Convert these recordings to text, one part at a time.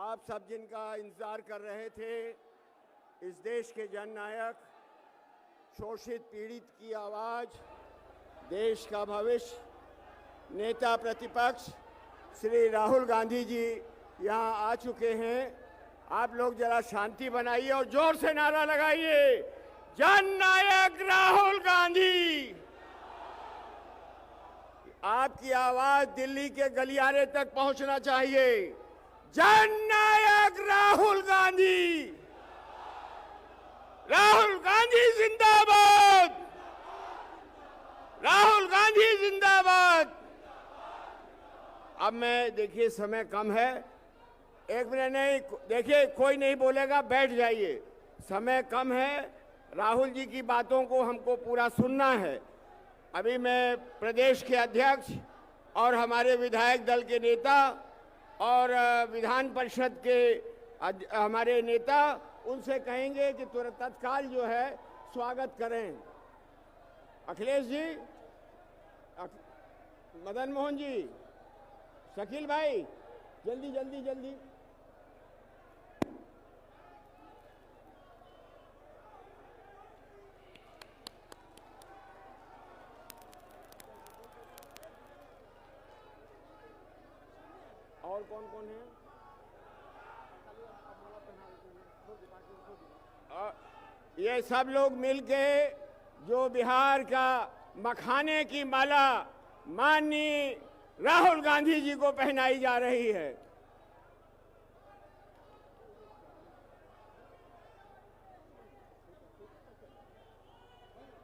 आप सब जिनका इंतजार कर रहे थे, इस देश के जननायक, शोषित पीड़ित की आवाज, देश का भविष्य, नेता प्रतिपक्ष श्री राहुल गांधी जी यहाँ आ चुके हैं। आप लोग जरा शांति बनाइए और जोर से नारा लगाइए, जननायक राहुल गांधी। आपकी आवाज दिल्ली के गलियारे तक पहुंचना चाहिए। जननायक राहुल गांधी, राहुल गांधी जिंदाबाद, राहुल गांधी जिंदाबाद। अब मैं, देखिए समय कम है, एक मिनट नहीं, देखिए कोई नहीं बोलेगा, बैठ जाइए, समय कम है। राहुल जी की बातों को हमको पूरा सुनना है। अभी मैं प्रदेश के अध्यक्ष और हमारे विधायक दल के नेता और विधान परिषद के हमारे नेता, उनसे कहेंगे कि तुरंत तत्काल जो है स्वागत करें। अखिलेश जी, मदन मोहन जी, शकील भाई, जल्दी जल्दी जल्दी। और कौन कौन है? ये सब लोग मिलके जो बिहार का मखाने की माला माननीय राहुल गांधी जी को पहनाई जा रही है।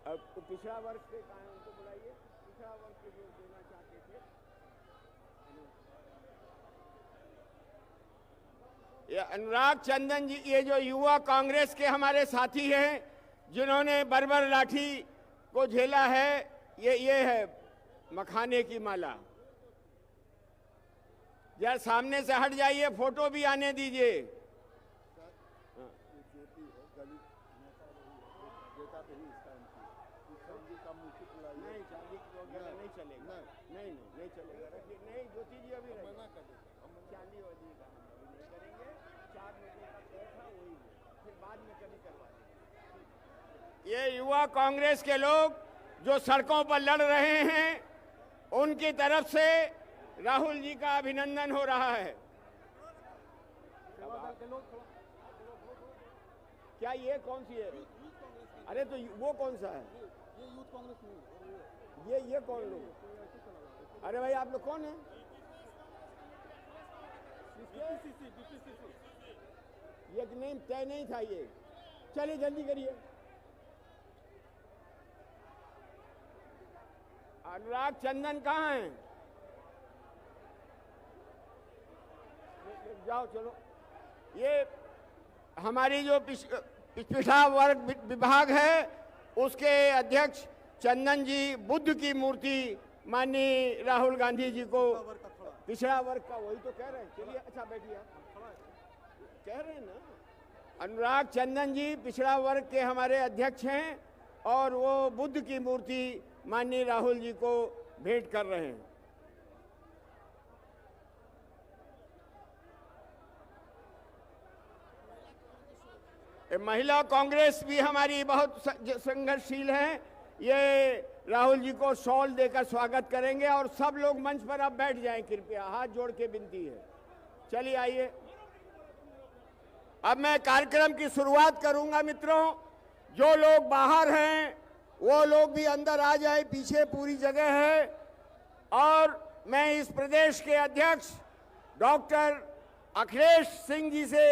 अब पिछड़ा वर्ग के उनको बुलाइए, पिछड़ा वर्ग के जो देना चाहते थे। ये अनुराग चंदन जी, ये जो युवा कांग्रेस के हमारे साथी हैं जिन्होंने बर्बर लाठी को झेला है, ये है मखाने की माला। यार सामने से हट जाइए, फोटो भी आने दीजिए। नहीं, चांदी वगैरह नहीं चलेगा, नहीं चलेगा, नहीं ज्योति जी अभी चांदी वाली का हम अभी नहीं करेंगे। 4 लोगों का तय था, वही फिर बाद में कभी करवा देंगे। ये युवा कांग्रेस के लोग जो सड़कों पर लड़ रहे हैं, उनकी तरफ से राहुल जी का अभिनंदन हो रहा है। क्या ये कौन सी है? अरे तो वो कौन सा है? ये यूथ कांग्रेस नहीं, ये कौन लोग? अरे भाई आप लोग कौन है? ये नहीं तय नहीं था ये। चलिए जल्दी करिए। अनुराग चंदन कहाँ हैं? जाओ चलो। ये हमारी जो पिछड़ा वर्ग विभाग है, उसके अध्यक्ष चंदन जी बुद्ध की मूर्ति माननीय राहुल गांधी जी को, पिछड़ा वर्ग का, वही तो कह रहे हैं। चलिए अच्छा बैठिए, कह रहे हैं ना। अनुराग चंदन जी पिछड़ा वर्ग के हमारे अध्यक्ष हैं और वो बुद्ध की मूर्ति माननीय राहुल जी को भेंट कर रहे हैं। महिला कांग्रेस भी हमारी बहुत संघर्षशील है। ये राहुल जी को शॉल देकर स्वागत करेंगे और सब लोग मंच पर अब बैठ जाएं, कृपया, हाथ जोड़ के विनती है। चलिए आइए, अब मैं कार्यक्रम की शुरुआत करूंगा। मित्रों, जो लोग बाहर हैं वो लोग भी अंदर आ जाए, पीछे पूरी जगह है। और मैं इस प्रदेश के अध्यक्ष डॉक्टर अखिलेश सिंह जी से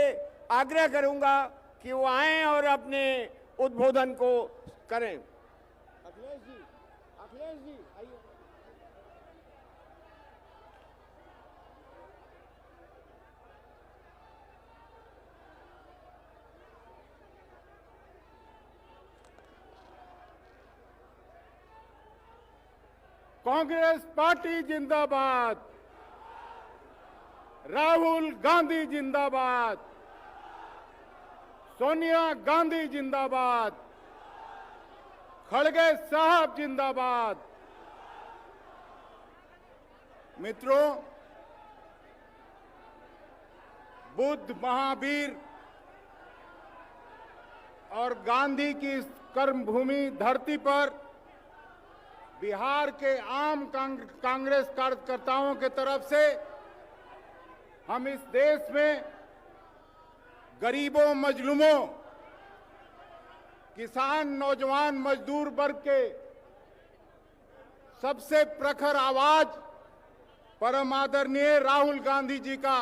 आग्रह करूंगा कि वो आएं और अपने उद्बोधन को करें। अखिलेश जी आइए। कांग्रेस पार्टी जिंदाबाद, राहुल गांधी जिंदाबाद, सोनिया गांधी जिंदाबाद, खड़गे साहब जिंदाबाद। मित्रों, बुद्ध, महावीर और गांधी की इस कर्मभूमि धरती पर बिहार के आम कांग्रेस कार्यकर्ताओं के तरफ से हम इस देश में गरीबों, मजलूमों, किसान, नौजवान, मजदूर वर्ग के सबसे प्रखर आवाज परम आदरणीय राहुल गांधी जी का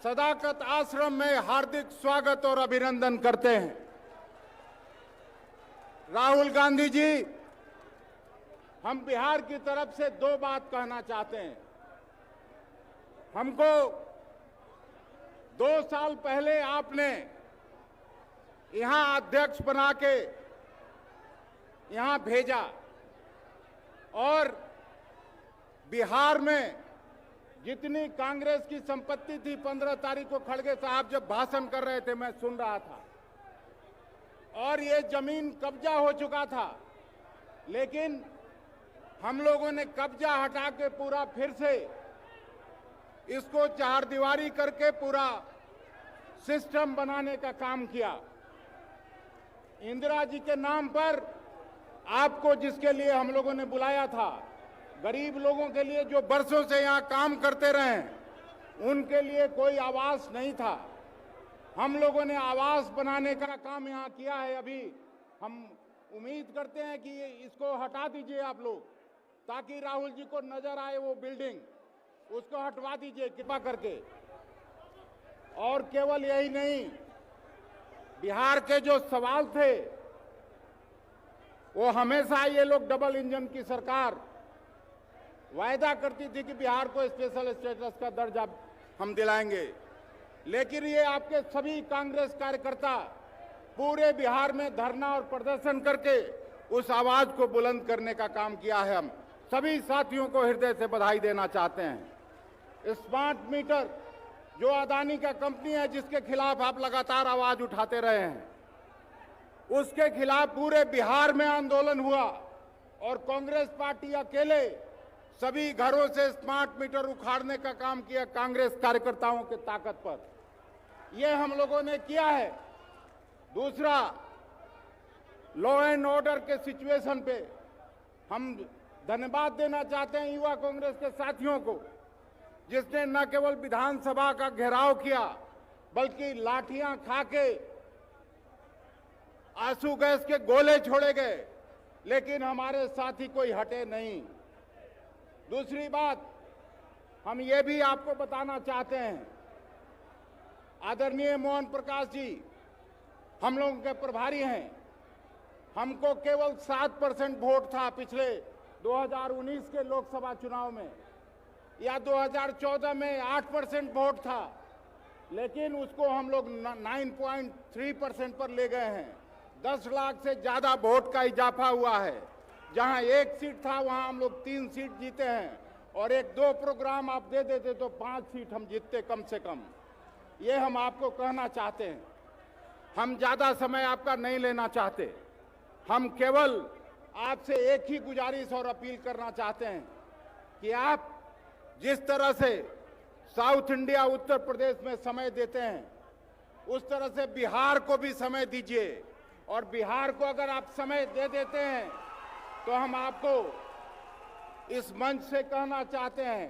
सदाकत आश्रम में हार्दिक स्वागत और अभिनंदन करते हैं। राहुल गांधी जी, हम बिहार की तरफ से दो बात कहना चाहते हैं। हमको 2 साल पहले आपने यहां अध्यक्ष बना के यहां भेजा और बिहार में जितनी कांग्रेस की संपत्ति थी, 15 तारीख को खड़गे साहब जब भाषण कर रहे थे मैं सुन रहा था, और ये जमीन कब्जा हो चुका था, लेकिन हम लोगों ने कब्जा हटा के पूरा फिर से इसको चारदीवारी करके पूरा सिस्टम बनाने का काम किया। इंदिरा जी के नाम पर आपको जिसके लिए हम लोगों ने बुलाया था, गरीब लोगों के लिए जो बरसों से यहाँ काम करते रहे, उनके लिए कोई आवास नहीं था। हम लोगों ने आवास बनाने का काम यहाँ किया है। अभी हम उम्मीद करते हैं कि इसको हटा दीजिए आप लोग, ताकि राहुल जी को नजर आए वो बिल्डिंग, उसको हटवा दीजिए कृपा करके। और केवल यही नहीं, बिहार के जो सवाल थे वो हमेशा ये लोग डबल इंजन की सरकार वायदा करती थी कि बिहार को स्पेशल स्टेटस का दर्जा हम दिलाएंगे, लेकिन ये आपके सभी कांग्रेस कार्यकर्ता पूरे बिहार में धरना और प्रदर्शन करके उस आवाज को बुलंद करने का काम किया है। हम सभी साथियों को हृदय से बधाई देना चाहते हैं। स्मार्ट मीटर जो अदानी का कंपनी है, जिसके खिलाफ आप लगातार आवाज उठाते रहे हैं, उसके खिलाफ पूरे बिहार में आंदोलन हुआ और कांग्रेस पार्टी अकेले सभी घरों से स्मार्ट मीटर उखाड़ने का काम किया कांग्रेस कार्यकर्ताओं के ताकत पर। यह हम लोगों ने किया है। दूसरा, लॉ एंड ऑर्डर के सिचुएशन पे हम धन्यवाद देना चाहते हैं युवा कांग्रेस के साथियों को, जिसने न केवल विधानसभा का घेराव किया, बल्कि लाठियां खा के आंसू गैस के गोले छोड़े गए, लेकिन हमारे साथी कोई हटे नहीं। दूसरी बात, हम ये भी आपको बताना चाहते हैं, आदरणीय मोहन प्रकाश जी हम लोगों के प्रभारी हैं। हमको केवल 7% वोट था पिछले 2019 के लोकसभा चुनाव में, या 2014 में 8% वोट था, लेकिन उसको हम लोग 9.3% पर ले गए हैं। 10 लाख से ज्यादा वोट का इजाफा हुआ है। जहां 1 सीट था वहां हम लोग 3 सीट जीते हैं, और 1-2 प्रोग्राम आप दे देते तो 5 सीट हम जीतते कम से कम। ये हम आपको कहना चाहते हैं। हम ज्यादा समय आपका नहीं लेना चाहते। हम केवल आपसे एक ही गुजारिश और अपील करना चाहते हैं कि आप जिस तरह से साउथ इंडिया, उत्तर प्रदेश में समय देते हैं, उस तरह से बिहार को भी समय दीजिए। और बिहार को अगर आप समय दे देते हैं तो हम आपको इस मंच से कहना चाहते हैं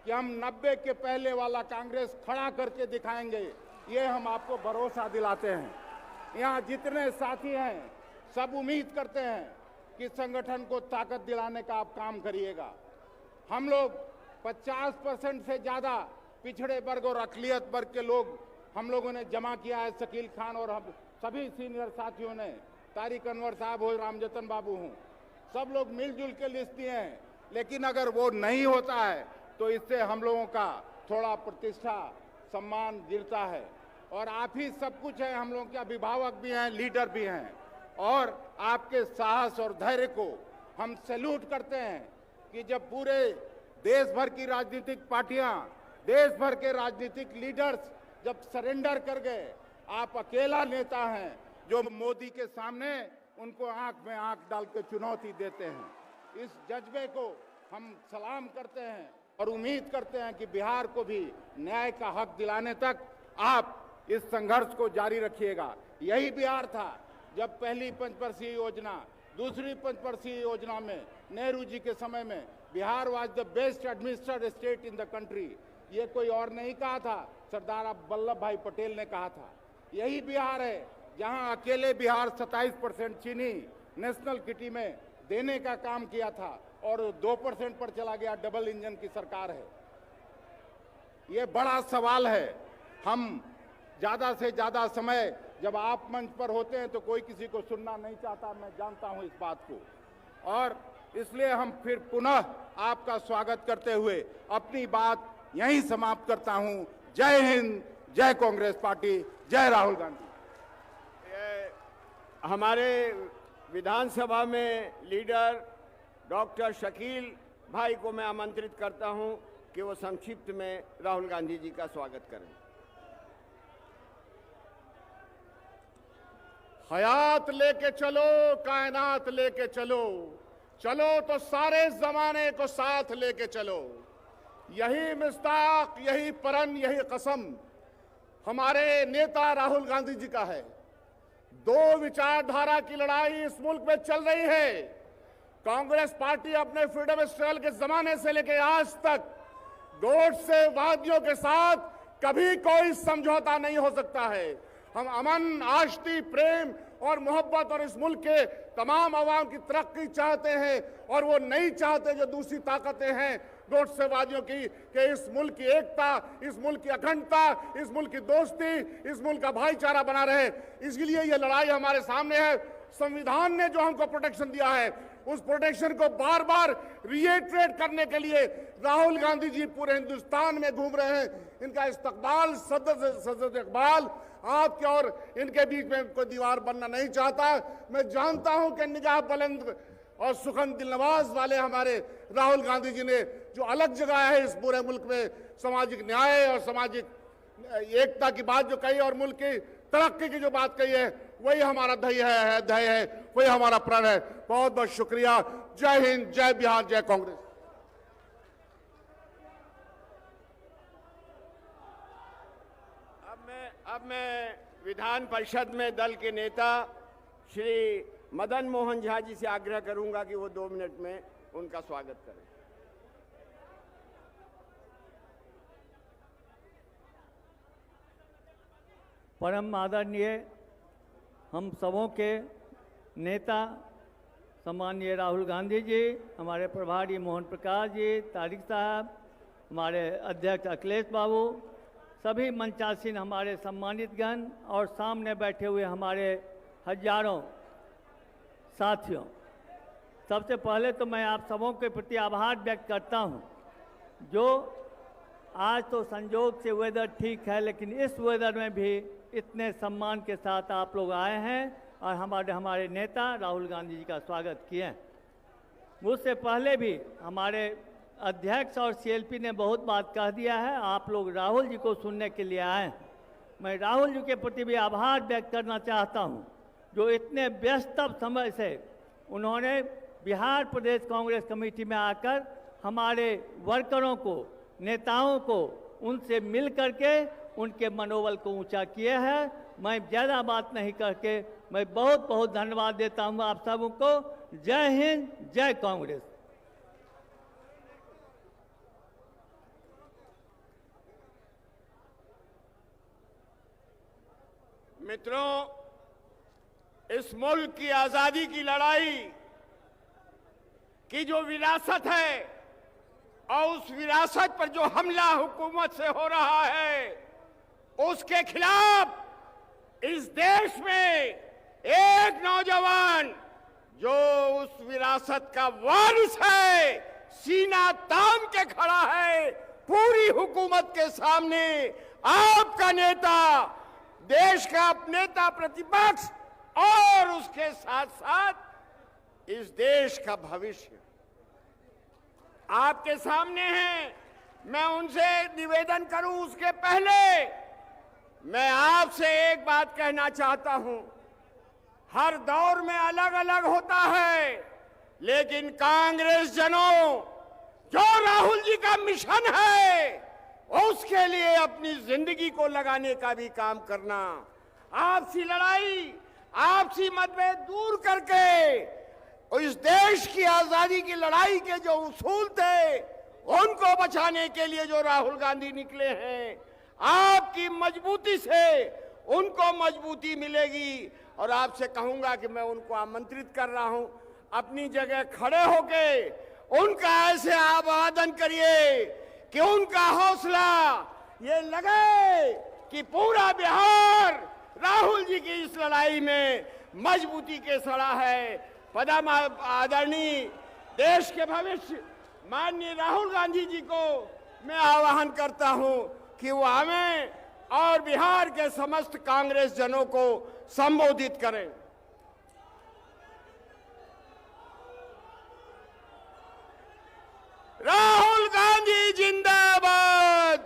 कि हम 90 के पहले वाला कांग्रेस खड़ा करके दिखाएंगे। ये हम आपको भरोसा दिलाते हैं। यहाँ जितने साथी हैं सब उम्मीद करते हैं कि संगठन को ताकत दिलाने का आप काम करिएगा। हम लोग 50% से ज्यादा पिछड़े वर्ग और अक़लियत वर्ग के लोग हम लोगों ने जमा किया है। शकील खान और हम सभी सीनियर साथियों ने, तारिक अनवर साहब हो, रामजतन बाबू हों, सब लोग मिलजुल के लिस्ट दिए हैं। लेकिन अगर वो नहीं होता है तो इससे हम लोगों का थोड़ा प्रतिष्ठा, सम्मान गिरता है। और आप ही सब कुछ है, हम लोगों के अभिभावक भी हैं, लीडर भी हैं, और आपके साहस और धैर्य को हम सैल्यूट करते हैं कि जब पूरे देश भर की राजनीतिक पार्टियां, देश भर के राजनीतिक लीडर्स जब सरेंडर कर गए, आप अकेला नेता हैं जो मोदी के सामने उनको आंख में आंख डाल के चुनौती देते हैं। इस जज्बे को हम सलाम करते हैं और उम्मीद करते हैं कि बिहार को भी न्याय का हक दिलाने तक आप इस संघर्ष को जारी रखिएगा। यही बिहार था जब पहली पंचवर्षीय योजना, दूसरी पंचवर्षीय योजना में नेहरू जी के समय में Bihar was the best administrated state in the country. ये कोई और नहीं कहा था, सरदार वल्लभ भाई पटेल ने कहा था। यही बिहार है जहां अकेले बिहार 27% चीनी नेशनल किटी में देने का काम किया था और 2% पर चला गया। डबल इंजन की सरकार है। ये बड़ा सवाल है। हम ज्यादा से ज्यादा समय जब आप मंच पर होते हैं तो कोई किसी को सुनना नहीं चाहता, मैं जानता हूं इस बात को, और इसलिए हम फिर पुनः आपका स्वागत करते हुए अपनी बात यहीं समाप्त करता हूं। जय हिंद, जय कांग्रेस पार्टी, जय राहुल गांधी। हमारे विधानसभा में लीडर डॉक्टर शकील भाई को मैं आमंत्रित करता हूं कि वो संक्षिप्त में राहुल गांधी जी का स्वागत करें। हयात लेके चलो, कायनात लेके चलो, चलो तो सारे जमाने को साथ लेके चलो। यही मिस्ताक, यही परन, यही कसम हमारे नेता राहुल गांधी जी का है। दो विचारधारा की लड़ाई इस मुल्क में चल रही है। कांग्रेस पार्टी अपने फ्रीडम स्ट्रगल के जमाने से लेकर आज तक गोडसे वादियों के साथ कभी कोई समझौता नहीं हो सकता है। हम अमन, आष्टी, प्रेम और मोहब्बत और इस मुल्क के तमाम आवाम की तरक्की चाहते हैं और वो नहीं चाहते जो दूसरी ताकतें हैं गोडसेवादियों की, कि इस मुल्क की एकता, इस मुल्क की अखंडता, इस मुल्क की दोस्ती, इस मुल्क का भाईचारा बना रहे। इसलिए ये लड़ाई हमारे सामने है। संविधान ने जो हमको प्रोटेक्शन दिया है उस प्रोटेक्शन को बार बार रिएट्रेट करने के लिए राहुल गांधी जी पूरे हिंदुस्तान में घूम रहे हैं। इनका इस्तकबाल, सदर इकबाल आपके और इनके बीच में कोई दीवार बनना नहीं चाहता। मैं जानता हूं कि निगाह बुलंद और सुखन दिलनवाज वाले हमारे राहुल गांधी जी ने जो अलग जगह है इस पूरे मुल्क में सामाजिक न्याय और सामाजिक एकता की बात जो कही और मुल्क की तरक्की की जो बात कही है, वही हमारा ध्येय है, वही हमारा प्रण है। बहुत बहुत शुक्रिया। जय हिंद, जय बिहार, जय कांग्रेस। अब मैं विधान परिषद में दल के नेता श्री मदन मोहन झा जी से आग्रह करूंगा कि वो 2 मिनट में उनका स्वागत करें। परम आदरणीय हम सबों के नेता सम्माननीय राहुल गांधी जी, हमारे प्रभारी मोहन प्रकाश जी, तारिक साहब, हमारे अध्यक्ष अखिलेश बाबू, सभी मंचासीन हमारे सम्मानित गण और सामने बैठे हुए हमारे हजारों साथियों, सबसे पहले तो मैं आप सबों के प्रति आभार व्यक्त करता हूं। जो आज तो संजोग से वेदर ठीक है, लेकिन इस वेदर में भी इतने सम्मान के साथ आप लोग आए हैं और हमारे नेता राहुल गांधी जी का स्वागत किए। मुझसे पहले भी हमारे अध्यक्ष और सीएलपी ने बहुत बात कह दिया है। आप लोग राहुल जी को सुनने के लिए आए। मैं राहुल जी के प्रति भी आभार व्यक्त करना चाहता हूं, जो इतने व्यस्त समय से उन्होंने बिहार प्रदेश कांग्रेस कमेटी में आकर हमारे वर्करों को, नेताओं को उनसे मिल करके उनके मनोबल को ऊंचा किए हैं। मैं ज़्यादा बात नहीं करके मैं बहुत बहुत धन्यवाद देता हूं आप सबको। जय हिंद, जय कांग्रेस। मित्रों, इस मुल्क की आजादी की लड़ाई की जो विरासत है और उस विरासत पर जो हमला हुकूमत से हो रहा है, उसके खिलाफ इस देश में एक नौजवान जो उस विरासत का वारिस है, सीना तान के खड़ा है पूरी हुकूमत के सामने। आपका नेता, देश का नेता प्रतिपक्ष और उसके साथ साथ इस देश का भविष्य आपके सामने है। मैं उनसे निवेदन करूं उसके पहले मैं आपसे एक बात कहना चाहता हूं। हर दौर में अलग अलग होता है, लेकिन कांग्रेस जनों, जो राहुल जी का मिशन है उसके लिए अपनी जिंदगी को लगाने का भी काम करना। आपसी लड़ाई, आपसी मतभेद दूर करके इस देश की आजादी की लड़ाई के जो उसूल थे उनको बचाने के लिए जो राहुल गांधी निकले हैं, आपकी मजबूती से उनको मजबूती मिलेगी। और आपसे कहूंगा कि मैं उनको आमंत्रित कर रहा हूं, अपनी जगह खड़े होके उनका ऐसे आवादन करिए कि उनका हौसला ये लगे कि पूरा बिहार राहुल जी की इस लड़ाई में मजबूती के खड़ा है। पदम आदरणीय देश के भविष्य माननीय राहुल गांधी जी को मैं आह्वान करता हूं कि वो हमें और बिहार के समस्त कांग्रेस जनों को संबोधित करें। राहुल गांधी जिंदाबाद,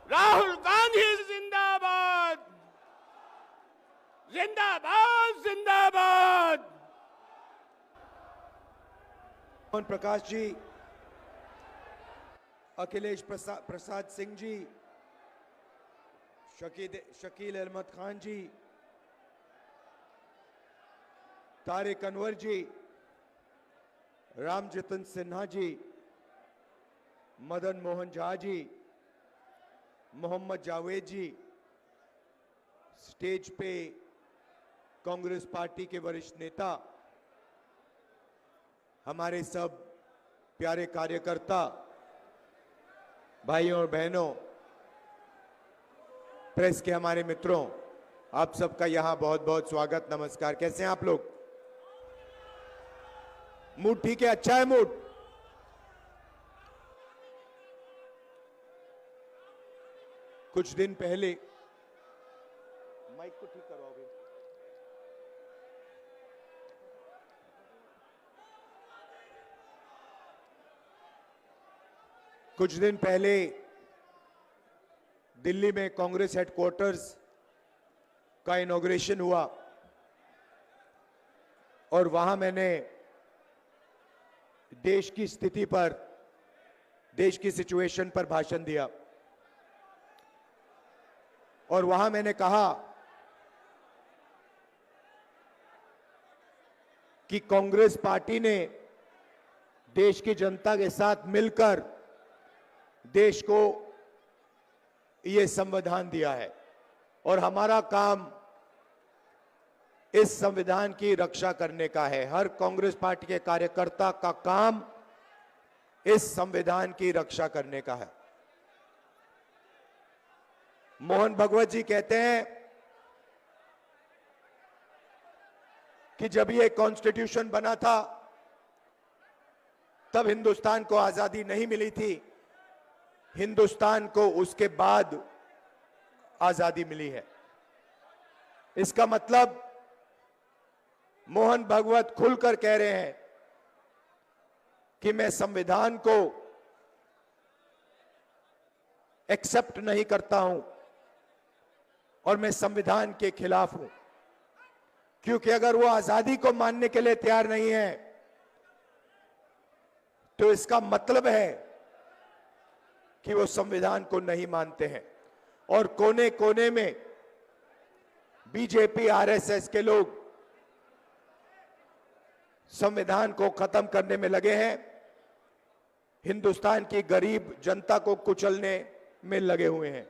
राहुल गांधी जिंदाबाद, जिंदाबाद जिंदाबाद। मोहन प्रकाश जी, अखिलेश प्रसाद सिंह जी, शकील अहमद खान जी, तारिक अनवर जी, राम जतन सिन्हा जी, मदन मोहन झा जी, मोहम्मद जावेद जी, स्टेज पे कांग्रेस पार्टी के वरिष्ठ नेता, हमारे सब प्यारे कार्यकर्ता भाइयों और बहनों, प्रेस के हमारे मित्रों, आप सबका यहां बहुत बहुत स्वागत, नमस्कार। कैसे हैं आप लोग? मूड ठीक है? अच्छा है मूड? कुछ दिन पहले, माइक को ठीक करो अभी। कुछ दिन पहले दिल्ली में कांग्रेस हेडक्वार्टर्स का इनॉग्रेशन हुआ और वहां मैंने देश की स्थिति पर, देश की सिचुएशन पर भाषण दिया और वहां मैंने कहा कि कांग्रेस पार्टी ने देश की जनता के साथ मिलकर देश को यह संविधान दिया है और हमारा काम इस संविधान की रक्षा करने का है। हर कांग्रेस पार्टी के कार्यकर्ता का काम इस संविधान की रक्षा करने का है। मोहन भगवत जी कहते हैं कि जब ये कॉन्स्टिट्यूशन बना था तब हिंदुस्तान को आजादी नहीं मिली थी, हिंदुस्तान को उसके बाद आजादी मिली है। इसका मतलब मोहन भगवत खुलकर कह रहे हैं कि मैं संविधान को एक्सेप्ट नहीं करता हूं और मैं संविधान के खिलाफ हूं, क्योंकि अगर वो आजादी को मानने के लिए तैयार नहीं है तो इसका मतलब है कि वो संविधान को नहीं मानते हैं। और कोने कोने में बीजेपी आरएसएस के लोग संविधान को खत्म करने में लगे हैं, हिंदुस्तान की गरीब जनता को कुचलने में लगे हुए हैं।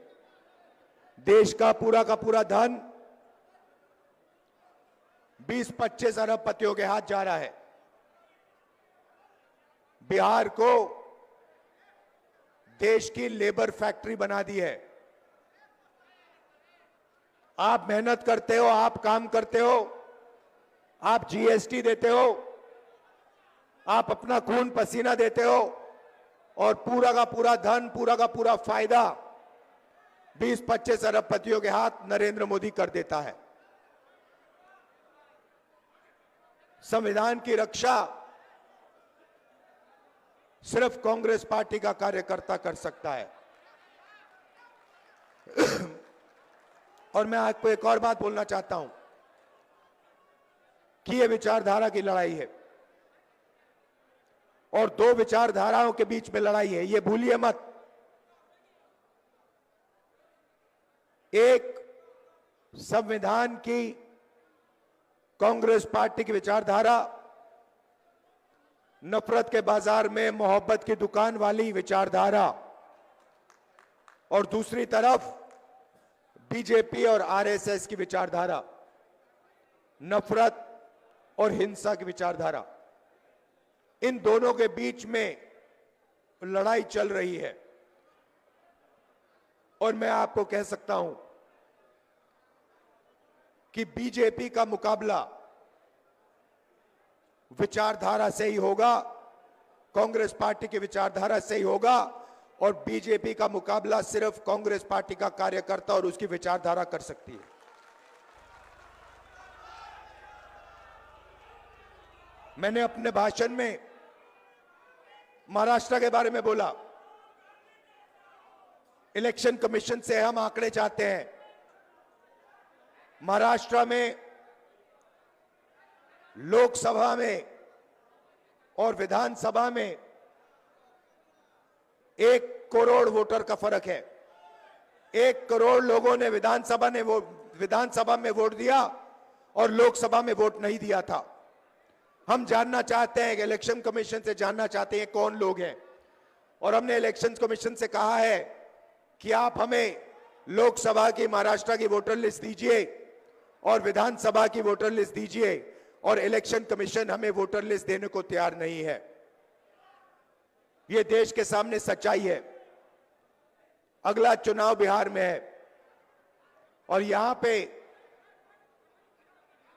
देश का पूरा धन 20-25 अरबपतियों के हाथ जा रहा है। बिहार को देश की लेबर फैक्ट्री बना दी है। आप मेहनत करते हो, आप काम करते हो, आप जीएसटी देते हो, आप अपना खून पसीना देते हो और पूरा का पूरा धन, पूरा का पूरा फायदा 20-25 अरबपतियों के हाथ नरेंद्र मोदी कर देता है। संविधान की रक्षा सिर्फ कांग्रेस पार्टी का कार्यकर्ता कर सकता है। और मैं आपको एक और बात बोलना चाहता हूं कि यह विचारधारा की लड़ाई है। और दो विचारधाराओं के बीच में लड़ाई है, ये भूलिए मत। एक संविधान की कांग्रेस पार्टी की विचारधारा, नफरत के बाजार में मोहब्बत की दुकान वाली विचारधारा, और दूसरी तरफ बीजेपी और आरएसएस की विचारधारा, नफरत और हिंसा की विचारधारा। इन दोनों के बीच में लड़ाई चल रही है। और मैं आपको कह सकता हूं कि बीजेपी का मुकाबला विचारधारा से ही होगा, कांग्रेस पार्टी की विचारधारा से ही होगा, और बीजेपी का मुकाबला सिर्फ कांग्रेस पार्टी का कार्यकर्ता और उसकी विचारधारा कर सकती है। मैंने अपने भाषण में महाराष्ट्र के बारे में बोला। इलेक्शन कमीशन से हम आंकड़े चाहते हैं। महाराष्ट्र में लोकसभा में और विधानसभा में 1 करोड़ वोटर का फर्क है। 1 करोड़ लोगों ने विधानसभा में वोट दिया और लोकसभा में वोट नहीं दिया था। हम जानना चाहते हैं कि इलेक्शन कमीशन से जानना चाहते हैं कौन लोग हैं, और हमने इलेक्शन कमीशन से कहा है कि आप हमें लोकसभा की महाराष्ट्र की वोटर लिस्ट दीजिए और विधानसभा की वोटर लिस्ट दीजिए, और इलेक्शन कमीशन हमें वोटर लिस्ट देने को तैयार नहीं है। यह देश के सामने सच्चाई है। अगला चुनाव बिहार में है और यहां पे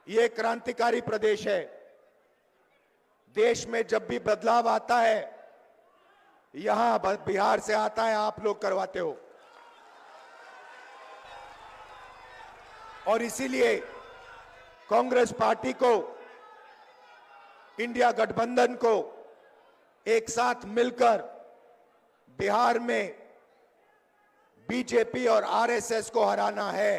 यह क्रांतिकारी प्रदेश है। देश में जब भी बदलाव आता है, यहां बिहार से आता है, आप लोग करवाते हो। और इसीलिए कांग्रेस पार्टी को, इंडिया गठबंधन को एक साथ मिलकर बिहार में बीजेपी और आरएसएस को हराना है।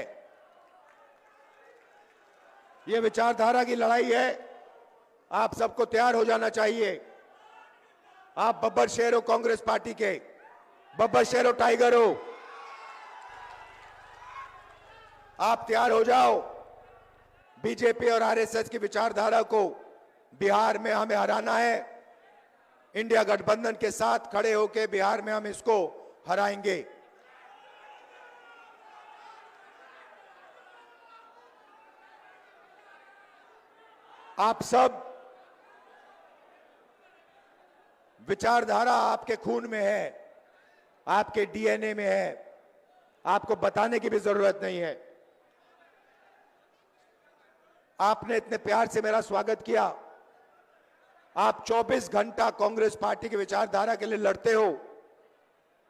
यह विचारधारा की लड़ाई है। आप सबको तैयार हो जाना चाहिए। आप बब्बर शेर हो कांग्रेस पार्टी के, बब्बर शेर हो, टाइगर हो। आप तैयार हो जाओ। बीजेपी और आरएसएस की विचारधारा को बिहार में हमें हराना है। इंडिया गठबंधन के साथ खड़े होकर बिहार में हम इसको हराएंगे। आप सब, विचारधारा आपके खून में है, आपके डीएनए में है। आपको बताने की भी जरूरत नहीं है। आपने इतने प्यार से मेरा स्वागत किया। आप 24 घंटा कांग्रेस पार्टी की विचारधारा के लिए लड़ते हो।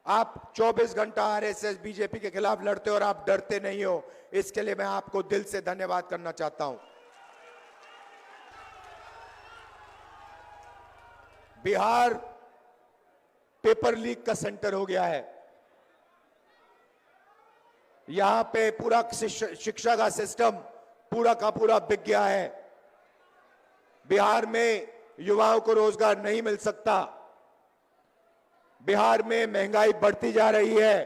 आप 24 घंटा आरएसएस बीजेपी के खिलाफ लड़ते हो और आप डरते नहीं हो। इसके लिए मैं आपको दिल से धन्यवाद करना चाहता हूं। बिहार पेपर लीक का सेंटर हो गया है। यहां पे पूरा शिक्षा का सिस्टम पूरा का पूरा बिक गया है। बिहार में युवाओं को रोजगार नहीं मिल सकता। बिहार में महंगाई बढ़ती जा रही है।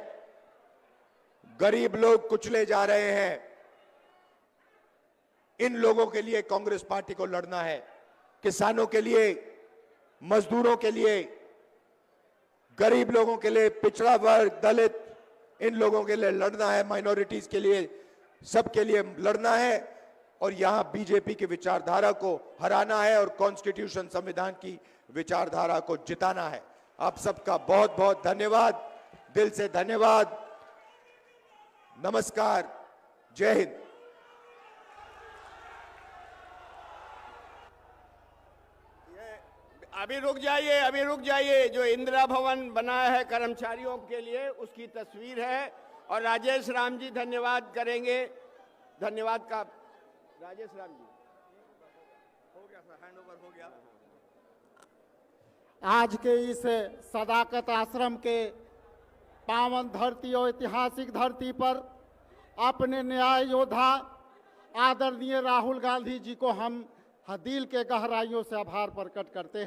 गरीब लोग कुचले जा रहे हैं। इन लोगों के लिए कांग्रेस पार्टी को लड़ना है। किसानों के लिए, मजदूरों के लिए, गरीब लोगों के लिए, पिछड़ा वर्ग, दलित, इन लोगों के लिए लड़ना है। माइनॉरिटीज के लिए, सबके लिए लड़ना है। और यहां बीजेपी की विचारधारा को हराना है और कॉन्स्टिट्यूशन, संविधान की विचारधारा को जिताना है। आप सबका बहुत बहुत धन्यवाद, दिल से धन्यवाद। नमस्कार, जय हिंद। अभी रुक जाइए, अभी रुक जाइए। जो इंदिरा भवन बनाया है कर्मचारियों के लिए, उसकी तस्वीर है। और राजेश राम जी धन्यवाद करेंगे। धन्यवाद का राजेश राम जी। हो गया सर, हैंड ओवर हो गया। आज के इस सदाकत आश्रम के पावन धरती और ऐतिहासिक धरती पर अपने न्याय योद्धा आदरणीय राहुल गांधी जी को हम दिल के गहराइयों से आभार प्रकट करते हैं।